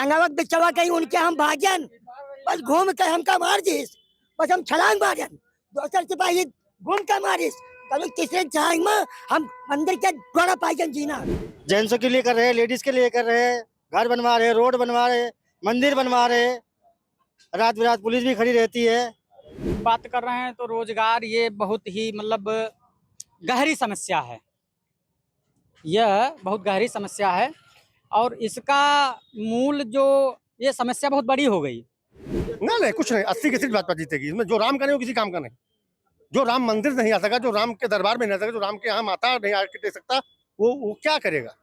टंगावक बिचवा कहीं उनके हम भाजन, बस घूम के हमका मार दिस, बस हम छलांग मारन, दोसर सिपाही घूम के मारिस, कभी तीसरे छलांग में हम मंदिर के द्वारा पाइजन जीना। जेंट्सों के लिए कर रहे हैं, लेडीज के लिए कर रहे हैं, घर बनवा रहे हैं, रोड बनवा रहे हैं, मंदिर बनवा रहे हैं, रात बिरात पुलिस भी खड़ी रहती है। बात कर रहे हैं तो रोजगार ये बहुत ही मतलब गहरी समस्या है, यह बहुत गहरी समस्या है और इसका मूल जो ये समस्या बहुत बड़ी हो गई। नहीं कुछ नहीं, 80 की सीट भाजपा जीतेगी। इसमें जो राम का नहीं वो किसी काम का नहीं। जो राम मंदिर नहीं आ सका, जो राम के दरबार में नहीं आ सका, जो राम के यहाँ माता नहीं आके दे सकता, वो क्या करेगा।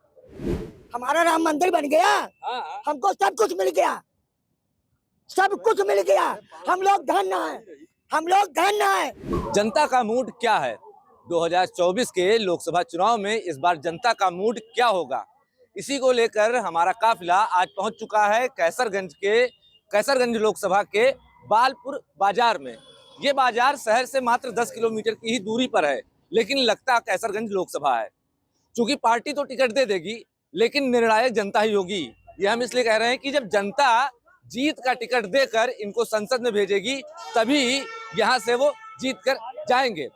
हमारा राम मंदिर बन गया, हमको सब कुछ मिल गया, सब कुछ मिल गया, हम लोग धन्य हैं, हम लोग धन्य हैं। जनता का मूड क्या है 2024 के लोकसभा चुनाव में, इस बार जनता का मूड क्या होगा, इसी को लेकर हमारा काफिला आज पहुंच चुका है कैसरगंज लोकसभा के बालपुर बाजार में। ये बाजार शहर से मात्र 10 किलोमीटर की ही दूरी पर है, लेकिन लगता कैसरगंज लोकसभा है। चूंकि पार्टी तो टिकट दे देगी, लेकिन निर्णायक जनता ही होगी। ये हम इसलिए कह रहे हैं कि जब जनता जीत का टिकट देकर इनको संसद में भेजेगी, तभी यहाँ से वो जीत कर जाएंगे।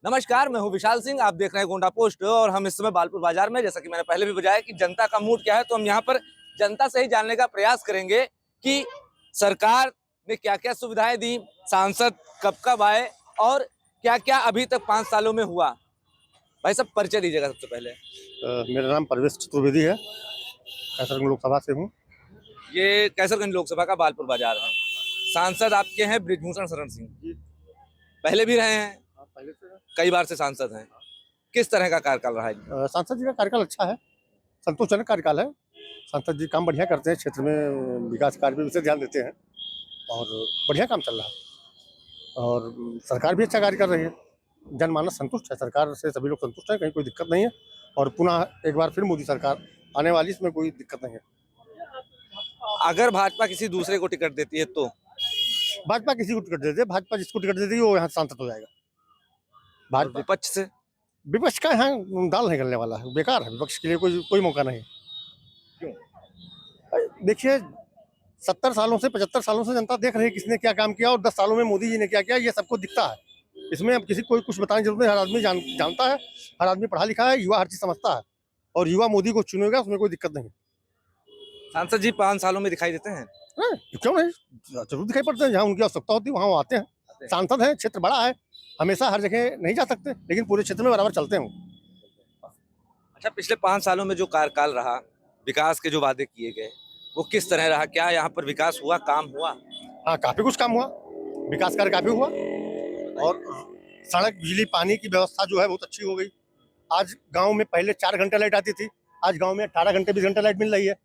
नमस्कार, मैं हूँ विशाल सिंह, आप देख रहे हैं गोंडा पोस्ट और हम इस समय बालपुर बाजार में, जैसा कि मैंने पहले भी बताया कि जनता का मूड क्या है, तो हम यहाँ पर जनता से ही जानने का प्रयास करेंगे कि सरकार ने क्या क्या सुविधाएं दी, सांसद कब कब आए और क्या क्या अभी तक 5 सालों में हुआ। भाई सब परिचय दीजिएगा सबसे पहले। मेरा नाम परवेश चतुर्वेदी है, कैसरगंज लोकसभा से हूँ। ये कैसरगंज लोकसभा का बालपुर बाजार है। सांसद आपके हैं बृजभूषण शरण सिंह, पहले भी रहे हैं, पहले से कई बार से सांसद हैं। किस तरह का कार्यकाल रहा है? सांसद जी का कार्यकाल अच्छा है, संतोषजनक कार्यकाल है। सांसद जी काम बढ़िया करते हैं, क्षेत्र में विकास कार्य में विशेष ध्यान देते हैं और बढ़िया काम चल रहा है। और सरकार भी अच्छा कार्य कर रही है, जनमानस संतुष्ट है, सरकार से सभी लोग संतुष्ट हैं, कहीं कोई दिक्कत नहीं है। और पुनः एक बार फिर मोदी सरकार आने वाली, इसमें कोई दिक्कत नहीं है। अगर भाजपा किसी दूसरे को टिकट देती है तो? भाजपा किसी को टिकट देती है, भाजपा जिसको टिकट देती है वो यहाँ सांसद हो जाएगा। भाजपा विपक्ष से? विपक्ष का यहाँ दाल नहीं गलने वाला है, बेकार है, विपक्ष के लिए कोई मौका नहीं। क्यों? देखिए 70 सालों से 75 सालों से जनता देख रही है किसने क्या काम किया और 10 सालों में मोदी जी ने क्या किया, ये सबको दिखता है। इसमें अब किसी कोई कुछ बताने की जरूरत नहीं, हर आदमी जानता है, हर आदमी पढ़ा लिखा है, युवा हर चीज समझता है और युवा मोदी को चुनेगा, उसमें कोई दिक्कत नहीं। सांसद जी 5 सालों में दिखाई देते हैं? क्यों नहीं, जरूर दिखाई पड़ते हैं। जहाँ उनकी आवश्यकता होती है वहाँ वो आते हैं। सांसद है, क्षेत्र बड़ा है, हमेशा हर जगह नहीं जा सकते, लेकिन पूरे क्षेत्र में बराबर चलते हैं। अच्छा, पिछले 5 सालों में जो कार्यकाल रहा, विकास के जो वादे किए गए, वो किस तरह रहा? क्या यहाँ पर विकास हुआ, काम हुआ? हाँ, काफी कुछ काम हुआ, विकास कार्य काफी हुआ और सड़क, बिजली, पानी की व्यवस्था जो है बहुत अच्छी हो गई। आज गांव में पहले 4 घंटे लाइट आती थी, आज गांव में 18 घंटे 20 घंटे लाइट मिल रही है।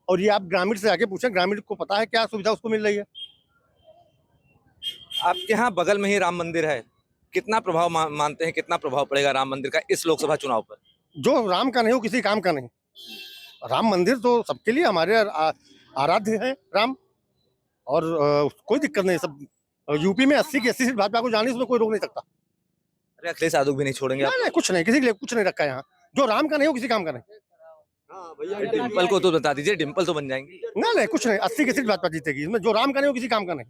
और ये आप ग्रामीण से आके पूछें, ग्रामीण को पता है क्या सुविधा उसको मिल रही है। आपके यहाँ बगल में ही राम मंदिर है, कितना प्रभाव मानते हैं, कितना प्रभाव पड़ेगा राम मंदिर का इस लोकसभा चुनाव पर? जो राम का नहीं वो किसी काम का नहीं। राम मंदिर तो सबके लिए, हमारे आराध्य है राम, और कोई दिक्कत नहीं। सब यूपी में 80 की 80 सीट भाजपा को जानी, उसमें कोई रोक नहीं सकता। अरे अखिलेश यादव भी नहीं छोड़ेंगे? नहीं, कुछ नहीं, किसी के लिए कुछ नहीं रखा है यहाँ। जो राम का नहीं वो किसी काम का नहीं। डिम्पल को तो बता दीजिए, डिम्पल तो बन जाएंगी। नहीं कुछ नहीं, 80 की सीट भाजपा जीतेगी। इसमें जो राम का नहीं वो किसी काम का नहीं।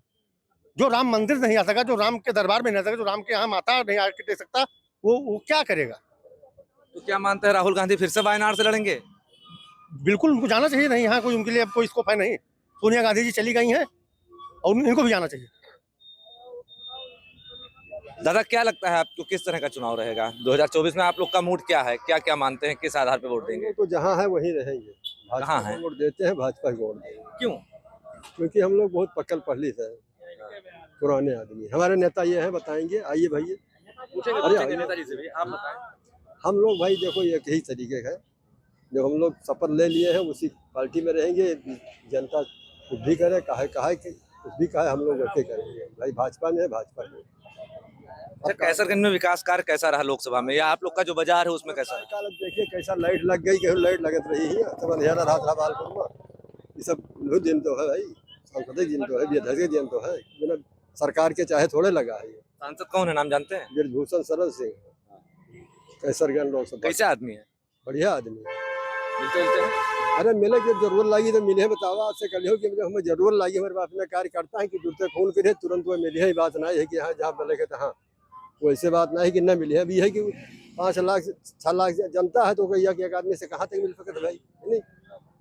जो राम मंदिर नहीं आ सका, जो राम के दरबार में नहीं आ सका, जो राम के यहाँ माता नहीं आके दे सकता, वो क्या करेगा। तो क्या मानते हैं, राहुल गांधी फिर से वायनाड से लड़ेंगे? बिल्कुल, उनको जाना चाहिए। नहीं, यहाँ कोई उनके लिए अब कोई स्कोप है नहीं। सोनिया गांधी जी चली गई हैं और इनको भी जाना चाहिए। दादा, क्या लगता है आपको, किस तरह का चुनाव रहेगा 2024 में? आप लोग का मूड क्या है, क्या क्या मानते हैं, किस आधार पर वोट देंगे? तो जहाँ है वहीं रहेंगे। कहाँ है? वोट देते हैं, भाजपा को वोट देंगे। क्यों? क्योंकि हम लोग बहुत पक्कल पढ़लित है, पुराने आदमी। हमारे नेता ये हैं, बताएंगे, आइए भाई। पूछेंगे नेताजी से भी, आप बताएं। हम लोग भाई देखो एक ही तरीके का है, जो हम लोग शपथ ले लिए हैं उसी पार्टी में रहेंगे। जनता कुछ भी करे, कहे कि कुछ भी कहे, हम लोग वैसे करेंगे भाई। भाजपा में है, भाजपा में। अच्छा, कैसरगंज में विकास कार्य कैसा रहा लोकसभा में, या आप लोग का जो बाजार है उसमें कैसा रहा? देखिए कैसा लाइट लग गई, कहीं लाइट लगत रही है, सब अंधेरा रहा था बालपुर में। ये सब दिन तो है भाई, सांसद दिन तो है, विधायक दिन तो है, बिना सरकार के चाहे थोड़े लगा है। सांसद कौन है, नाम जानते हैं? बृजभूषण शरण सिंह, कैसरगंज लोकसभा। कैसे आदमी है? बढ़िया आदमी है। मिलते जुलते हैं? अरे मिले जब जरूरत लगी तो मिले, बताओ आपसे कल हो कि जब हमें जरूरत लगी हमारे पास अपना कार्य करता है कि दूर फोन करे तुरंत वो मिले ही, बात नहीं है कि हाँ जहाँ मिलेगा तो हाँ, वैसे बात नहीं कि न मिले। अभी है कि 5 लाख 6 लाख जनता है तो भैया कि एक आदमी से कहाँ तक मिल सकता भाई, है नहीं।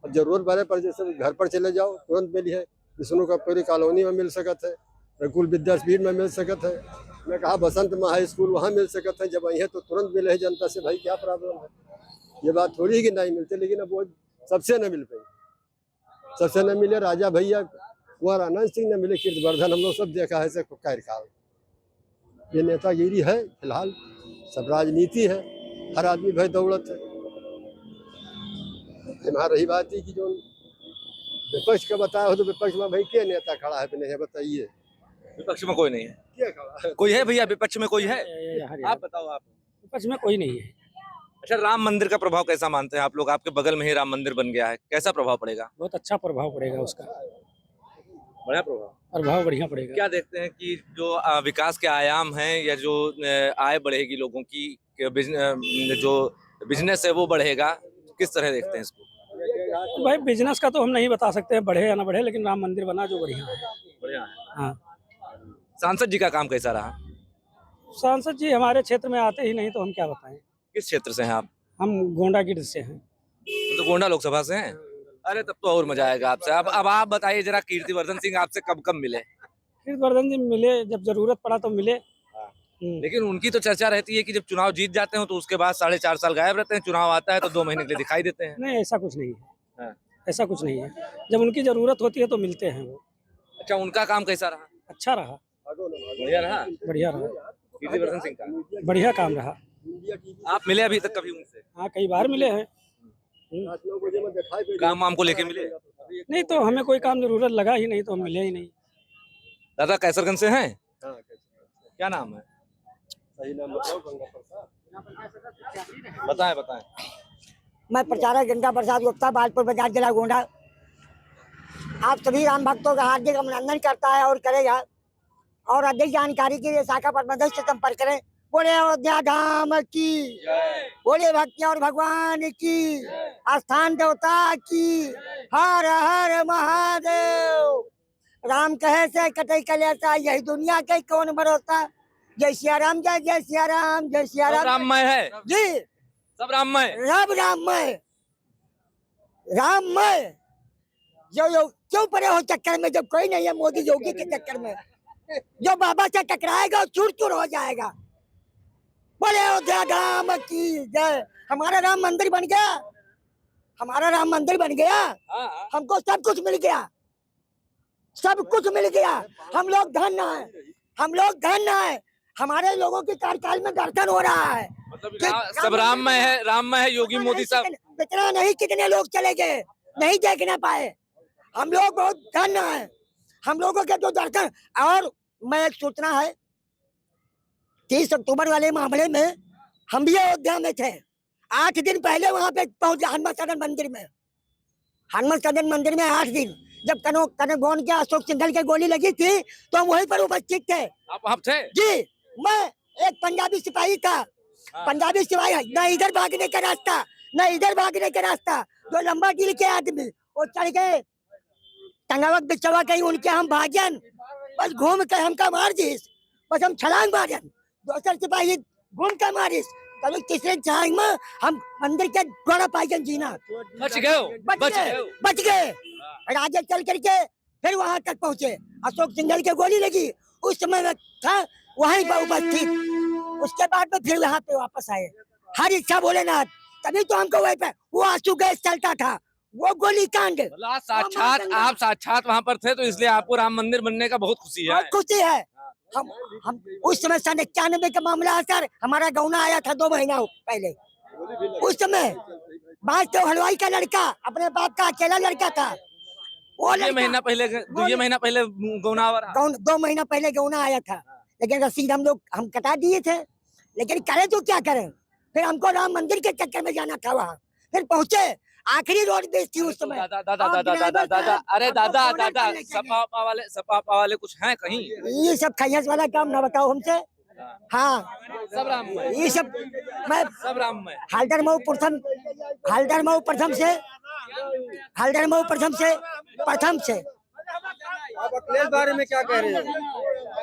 अब जरूरत पड़े पर जैसे घर पर चले जाओ तुरंत मिली है, विष्णु का पूरी कॉलोनी में मिल सकत है, रघुकुल विद्यापीठ में मिल सकत है, मैं कहा बसंत हाई स्कूल वहाँ मिल सकत है। जब वही है तो तुरंत मिले है जनता से, भाई क्या प्रॉब्लम है। ये बात थोड़ी है कि नहीं मिलते, लेकिन अब वो सबसे न मिल पाई, सबसे न मिले। राजा भैया कुंवर आनंद सिंह न मिले, कीर्तिवर्धन, हम लोग सब देखा है से कार्यकाल। ये नेतागिरी है फिलहाल, सब राजनीति है, हर आदमी भाई दौलत है। यहाँ रही बात है कि जो विपक्ष का बताया हो तो विपक्ष में भाई क्या नेता खड़ा है नहीं है, बताइए। विपक्ष में कोई नहीं है, क्या खड़ा है? कोई है भैया विपक्ष में कोई है? आप बताओ आप। विपक्ष में कोई नहीं है। अच्छा, राम मंदिर का प्रभाव कैसा मानते हैं आप लोग? आपके बगल में ही राम मंदिर बन गया है, कैसा प्रभाव पड़ेगा? बहुत अच्छा प्रभाव पड़ेगा उसका, बड़ा प्रभाव। प्रभाव बढ़िया पड़ेगा। क्या देखते हैं कि जो विकास के आयाम हैं या जो आय बढ़ेगी लोगों की, जो बिजनेस है वो बढ़ेगा, किस तरह देखते हैं इसको? भाई बिजनेस का तो हम नहीं बता सकते हैं बढ़े या ना बढ़े, लेकिन राम मंदिर बना जो बढ़िया है। बढ़िया है। हाँ। सांसद जी का काम कैसा रहा? सांसद जी हमारे क्षेत्र में आते ही नहीं तो हम क्या बताएं। किस क्षेत्र से हैं आप? हम गोंडा गिर से हैं। तो गोंडा लोकसभा से हैं? अरे तब तो और मजा आएगा आपसे। अब आप बताइए जरा, कीर्तिवर्धन सिंह आपसे कब कब मिले? कीर्तिवर्धन जी मिले जब जरूरत पड़ा तो मिले। लेकिन उनकी तो चर्चा रहती है कि जब चुनाव जीत जाते हैं तो उसके बाद 4.5 साल गायब रहते हैं, चुनाव आता है तो 2 महीने के लिए दिखाई देते हैं। नहीं, ऐसा कुछ नहीं है। हाँ। ऐसा कुछ नहीं है, जब उनकी जरूरत होती है तो मिलते हैं वो। अच्छा, उनका काम कैसा रहा? अच्छा रहा, बढ़िया रहा। बढ़िया रहा, कीर्तिवर्धन सिंह का बढ़िया काम रहा। आप मिले अभी तक कभी उनसे? हाँ, कई बार मिले हैं। काम वाम को लेके मिले? नहीं तो हमें कोई काम जरूरत लगा ही नहीं तो हम मिले ही नहीं। दादा कैसरगंज से हैं? क्या नाम है? सही नाम बताओ। गंगा प्रसाद। बताएं बताएं। मैं प्रचारक गंगा प्रसाद गुप्ता, बाजपुर बाजार, जिला गोंडा। आप सभी राम भक्तों का हार्दिक अभिनंदन करता है और करेगा। और अधिक जानकारी के लिए शाखा प्रबंधक से संपर्क करें। बोले अयोध्या धाम की, बोले भक्ति और भगवान की, स्थान देवता की, हर हर महादेव। राम कहे से कटे कलेसा, यही दुनिया के कौन भरोसा। जय सिया राम, जय जय सिया राम, जय सिया सब राम। राममय है जी, सब राममय। राम राममय, राममय। जो क्यों पड़े हो चक्कर में, जब कोई नहीं है मोदी योगी के चक्कर में। जो बाबा से टकराएगा चूर चूर हो जाएगा। बोले अयोध्या धाम की जय। हमारा राम मंदिर बन गया, हमारा राम मंदिर बन गया। हमको सब कुछ मिल गया, सब कुछ मिल गया। हम लोग धन्य हैं, हम लोग धन्य हैं। हमारे लोगों के कार्यकाल में दर्शन हो रहा है। मतलब सब राममय है, राममय है। योगी मोदी साहब कितना नहीं, कितने लोग चले गए, नहीं देखना पाए। हम लोग बहुत धन्य हैं, हम लोगों के जो दर्शन। और मैं एक सूचना है, 30 अक्टूबर वाले मामले में हम भी अयोध्या में थे। 8 दिन पहले वहां पे पहुंचे हनुमान सदन मंदिर में। हनुमान सदन मंदिर में 8 दिन, जब कनगौन के अशोक सिंघल के गोली लगी थी तो हम वहीं पर उपस्थित थे। आप वहाँ थे? जी, मैं एक पंजाबी सिपाही था। पंजाबी सिपाही, न इधर भागने का रास्ता, न इधर भागने का रास्ता। जो लंबा दिल के आदमी वो चढ़ गए टंगावक बिचवा, कहीं उनके हम भाजन, बस घूम के हमका मार दिस, बस हम छलांग मारन। दूसर सिपाही घूम के मारिस, कभी तीसरे छलांग में हम मंदिर के द्वारा पाइजन जीना। बच गए। बच गए। राजा चल करके फिर वहां तक पहुंचे, अशोक सिंघल के गोली लगी, उस समय में था वहीं पर उपस्थित। उसके बाद में फिर यहाँ पे वापस आए। हर इच्छा भोलेनाथ, तभी तो हमको वहीं पे वो आंसू गैस चलता था, वो गोली कांड। आप साक्षात वहाँ पर थे तो इसलिए आपको राम मंदिर बनने का बहुत खुशी है। बहुत खुशी है। हम उस समय 91 का मामला है सर, हमारा गौना आया था 2 महीना पहले। उस समय बाज तो हलवाई का लड़का, अपने बाप का अकेला लड़का था। वो 2 महीना पहले गौना हुआ रहा। 2 महीना पहले गौना आया था, लेकिन रसीद हम कटा दिए थे। लेकिन करे तो क्या करें, फिर हमको राम मंदिर के चक्कर में जाना था। वहाँ फिर पहुंचे, आखिरी रोड बेच थी उस समय। दादा, अरे दादा, सपा वाले कुछ हैं कहीं? ये सब खैस वाला काम ना बताओ हमसे। हाँ सब राममय, ये सब मैं सब राममय। हालडरमऊ प्रथम से आप अखिलेश बारे में क्या कह रहे हो?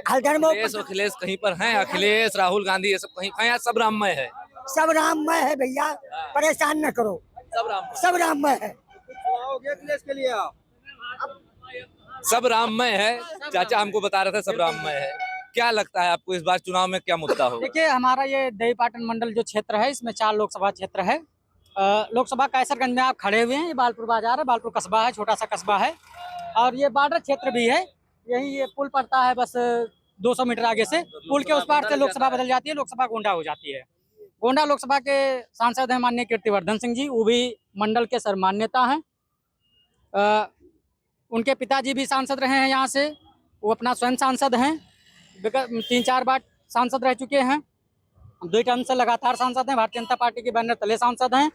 हालडरमऊ अखिलेश कहीं पर हैं, अखिलेश राहुल गांधी ये सब कहीं कहीं सब राममय है। सब राममय है भैया, परेशान न करो, सब राममय है। आओगे अखिलेश के लिए आप? सब राममय है। चाचा हमको बता रहे थे सब राममय है। क्या लगता है आपको इस बार चुनाव में क्या मुद्दा होगा? देखिए, हमारा ये देवीपाटन मंडल जो क्षेत्र है, इसमें 4 लोकसभा क्षेत्र है। लोकसभा कैसरगंज में आप खड़े हुए हैं, ये बालपुर बाजार है, बालपुर कस्बा है, छोटा सा कस्बा है, और ये बॉर्डर क्षेत्र भी है। यही ये पुल पड़ता है, बस 200 मीटर आगे से पुल के उस पार से लोकसभा बदल जाती है, लोकसभा गोंडा हो जाती है। गोंडा लोकसभा के सांसद हैं माननीय कीर्तिवर्धन सिंह जी, वो भी मंडल के सर्वमान्य नेता हैं। उनके पिताजी भी सांसद रहे हैं यहाँ से, वो अपना स्वयं सांसद हैं, 3-4 बार सांसद रह चुके हैं, 2 टर्म से लगातार सांसद हैं, भारतीय जनता पार्टी के बैनर तले सांसद हैं।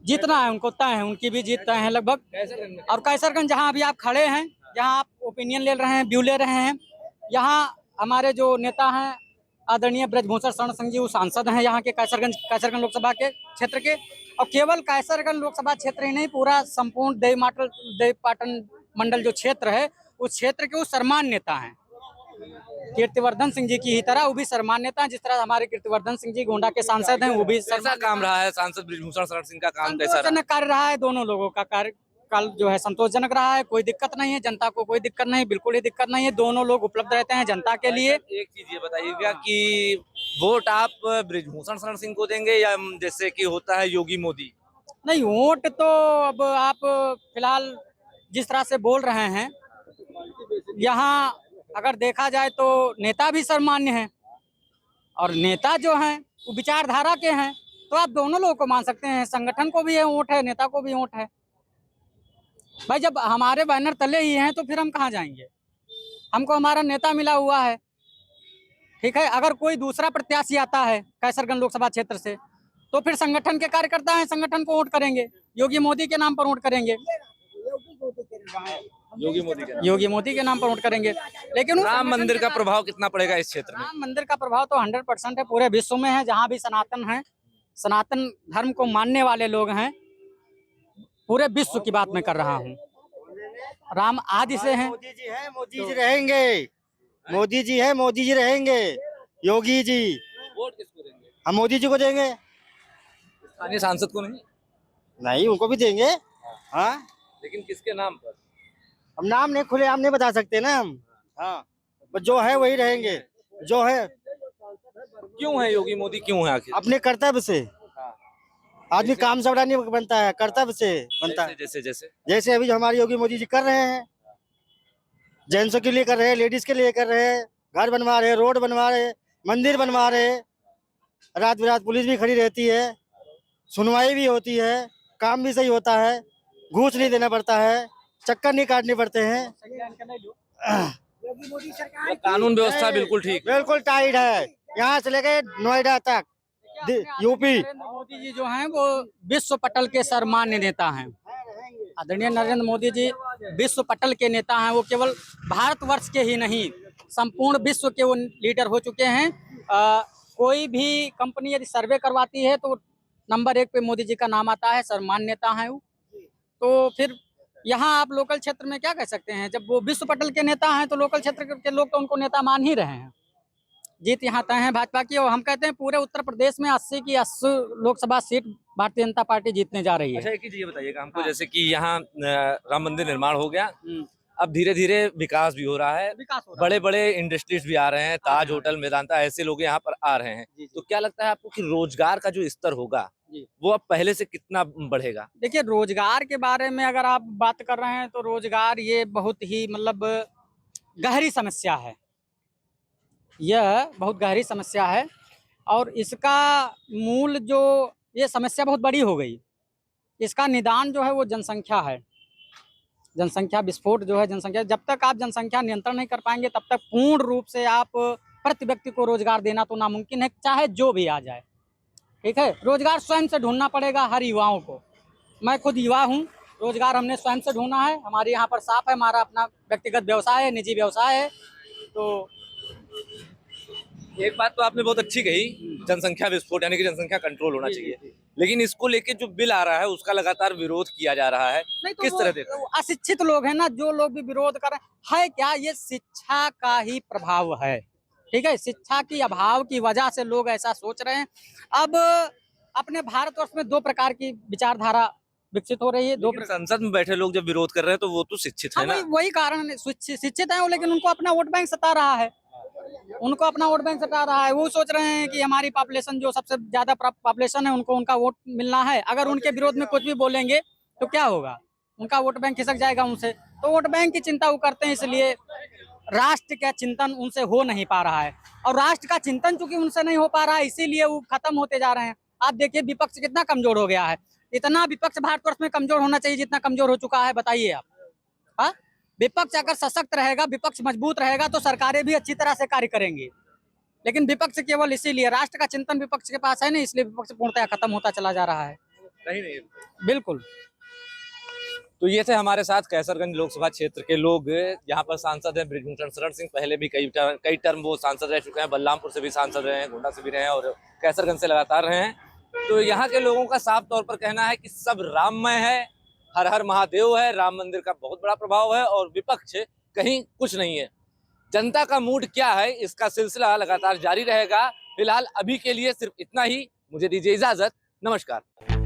जीतना है उनको तय है, उनकी भी जीत तय है लगभग। और कैसरगंज जहाँ अभी आप खड़े हैं, जहाँ आप ओपिनियन ले रहे हैं, व्यू ले रहे हैं, यहाँ हमारे जो नेता हैं आदरणीय ब्रजभूषण शरण सिंह जी, वो सांसद हैं यहाँ के कैसरगंज लोकसभा के क्षेत्र के। और केवल कैसरगंज लोकसभा क्षेत्र ही नहीं, पूरा संपूर्ण देवीपाटन मंडल जो क्षेत्र है, उस क्षेत्र के वो सर्वमान्य नेता हैं। कीर्तिवर्धन सिंह जी की ही तरह वो भी सर्वमान्य नेता हैं। जिस तरह हमारे कीर्तिवर्धन सिंह जी गोंडा के सांसद हैं, वो भी कैसा काम रहा है सांसद ब्रजभूषण शरण सिंह का काम कैसा रहा? संतोषजनक कार्य रहा है। दोनों लोगों का कार्यकाल जो है संतोषजनक रहा है, कोई दिक्कत नहीं है, जनता को कोई दिक्कत नहीं, बिल्कुल ही दिक्कत नहीं है। दोनों लोग उपलब्ध रहते हैं जनता के लिए। एक चीज ये बताइएगा कि वोट आप ब्रजभूषण शरण सिंह को देंगे या जैसे कि होता है योगी मोदी? नहीं, वोट तो अब आप फिलहाल जिस तरह से बोल रहे हैं, यहाँ अगर देखा जाए तो नेता भी सर्वमान्य हैं और नेता जो हैं वो विचारधारा के हैं, तो आप दोनों लोगों को मान सकते हैं। संगठन को भी है वोट है, नेता को भी वोट है। भाई जब हमारे बैनर तले ही हैं तो फिर हम कहाँ जाएंगे? हमको हमारा नेता मिला हुआ है, ठीक है। अगर कोई दूसरा प्रत्याशी आता है कैसरगंज लोकसभा क्षेत्र से, तो फिर संगठन के कार्यकर्ता हैं, संगठन को वोट करेंगे, योगी मोदी के नाम पर वोट करेंगे, योगी मोदी के नाम पर वोट करेंगे। लेकिन राम मंदिर का प्रभाव कितना पड़ेगा इस क्षेत्र में? राम मंदिर का प्रभाव तो 100% है, पूरे विश्व में है। जहाँ भी सनातन है, सनातन धर्म को मानने वाले लोग हैं, पूरे विश्व की बात मैं कर रहा हूँ। राम आदि से हैं। मोदी जी है, मोदी जी रहेंगे, मोदी जी है, मोदी जी रहेंगे, योगी जी। वोट किसको देंगे? हम मोदी जी को देंगे। स्थानीय सांसद को नहीं? नहीं, उनको भी देंगे। हाँ, लेकिन किसके नाम पर? हम नाम नहीं खुले आम नहीं बता सकते ना हम। हाँ, बस जो है वही रहेंगे, जो है। क्यों है योगी मोदी, क्यों है आखिर? अपने कर्तव्य से। आदमी काम से बड़ा नहीं बनता है, कर्तव्य से बनता है। जैसे जैसे जैसे अभी जो हमारे योगी मोदी जी कर रहे हैं, जेंट्सों के लिए कर रहे हैं, लेडीज के लिए कर रहे हैं, घर बनवा रहे हैं, रोड बनवा रहे हैं, मंदिर बनवा रहे हैं, रात बिरात पुलिस भी खड़ी रहती है, सुनवाई भी होती है, काम भी सही होता है, घूस नहीं देना पड़ता है, चक्कर नहीं काटने पड़ते हैं। कानून व्यवस्था बिल्कुल ठीक, बिल्कुल टाइट है, यहाँ से लेके नोएडा तक यूपी। नरेंद्र मोदी जी जो हैं वो विश्व पटल के सर्वमान्य नेता हैं। आदरणीय नरेंद्र मोदी जी विश्व पटल के नेता हैं। वो केवल भारतवर्ष के ही नहीं, संपूर्ण विश्व के वो लीडर हो चुके हैं। कोई भी कंपनी यदि सर्वे करवाती है तो नंबर 1 पे मोदी जी का नाम आता है, सर्वमान्य नेता हैं वो। तो फिर यहाँ आप लोकल क्षेत्र में क्या कह सकते हैं? जब वो विश्व पटल के नेता हैं तो लोकल क्षेत्र के लोग तो उनको नेता मान ही रहे हैं। जीत यहाँ तय है भाजपा की, और हम कहते हैं पूरे उत्तर प्रदेश में 80 की 80 लोकसभा सीट भारतीय जनता पार्टी जीतने जा रही है। अच्छा, एक चीज ये बताइएगा हमको, जैसे कि यहाँ राम मंदिर निर्माण हो गया, अब धीरे धीरे विकास भी हो रहा है, बड़े बड़े इंडस्ट्रीज भी आ रहे हैं, ताज होटल, मेदांता, ऐसे लोग यहाँ पर आ रहे हैं। तो क्या लगता है आपको कि रोजगार का जो स्तर होगा वो अब पहले से कितना बढ़ेगा? देखिए, रोजगार के बारे में अगर आप बात कर रहे हैं तो रोजगार ये बहुत ही मतलब गहरी समस्या है। यह बहुत गहरी समस्या है और इसका मूल जो ये समस्या बहुत बड़ी हो गई, इसका निदान जो है वो जनसंख्या है। जनसंख्या विस्फोट जो है, जनसंख्या, जब तक आप जनसंख्या नियंत्रण नहीं कर पाएंगे तब तक पूर्ण रूप से आप प्रति व्यक्ति को रोजगार देना तो नामुमकिन है, चाहे जो भी आ जाए। ठीक है, रोजगार स्वयं से ढूंढना पड़ेगा हर युवाओं को। मैं खुद युवा हूँ, रोजगार हमने स्वयं से ढूंढना है। हमारे यहाँ पर साफ है, हमारा अपना व्यक्तिगत व्यवसाय है, निजी व्यवसाय है। तो एक बात तो आपने बहुत अच्छी कही, जनसंख्या विस्फोट यानी कि जनसंख्या कंट्रोल होना चाहिए, लेकिन इसको लेके जो बिल आ रहा है उसका लगातार विरोध किया जा रहा है। नहीं तो किस वो तरह देखते हैं? अशिक्षित लोग हैं ना, जो लोग भी विरोध कर रहे हैं क्या, ये शिक्षा का ही प्रभाव है। ठीक है, शिक्षा की अभाव की वजह से लोग ऐसा सोच रहे हैं। अब अपने भारतवर्ष में दो प्रकार की विचारधारा विकसित हो रही है। दो लेकिन संसद में बैठे लोग जब विरोध कर रहे हैं तो वो तो शिक्षित है हाँ, ना। वही कारण है, शिक्षित है वो, लेकिन उनको अपना वोट बैंक सता रहा है। उनको अपना वोट बैंक सटा रहा है। वो सोच रहे हैं कि हमारी पॉपुलेशन जो सबसे ज्यादा पॉपुलेशन है, उनको उनका वोट मिलना है। अगर उनके विरोध में कुछ भी बोलेंगे तो क्या होगा, उनका वोट बैंक खिसक जाएगा उनसे। तो वोट बैंक की चिंता वो करते हैं, इसलिए राष्ट्र का चिंतन उनसे हो नहीं पा रहा है। और राष्ट्र का चिंतन चूंकि उनसे नहीं हो पा रहा है, इसीलिए वो खत्म होते जा रहे हैं। आप देखिए विपक्ष कितना कमजोर हो गया है। इतना विपक्ष भारतवर्ष में कमजोर होना चाहिए जितना कमजोर हो चुका है, बताइए आप। हाँ, विपक्ष अगर सशक्त रहेगा, विपक्ष मजबूत रहेगा तो सरकारें भी अच्छी तरह से कार्य करेंगी। लेकिन विपक्ष केवल इसीलिए, राष्ट्र का चिंतन विपक्ष के पास है नहीं, इसलिए विपक्ष पूर्णतः खत्म होता चला जा रहा है। कहीं नहीं। बिल्कुल। तो ये थे हमारे साथ कैसरगंज लोकसभा क्षेत्र के लोग। यहाँ पर सांसद हैं बृजभूषण शरण सिंह, पहले भी कई टर्म वो सांसद रह चुके हैं। बलरामपुर से भी सांसद रहे हैं, गोंडा से भी रहे हैं और कैसरगंज से लगातार रहे हैं। तो यहाँ के लोगों का साफ तौर पर कहना है कि सब राममय है, हर हर महादेव है, राम मंदिर का बहुत बड़ा प्रभाव है और विपक्ष कहीं कुछ नहीं है। जनता का मूड क्या है, इसका सिलसिला लगातार जारी रहेगा। फिलहाल अभी के लिए सिर्फ इतना ही। मुझे दीजिए इजाजत, नमस्कार।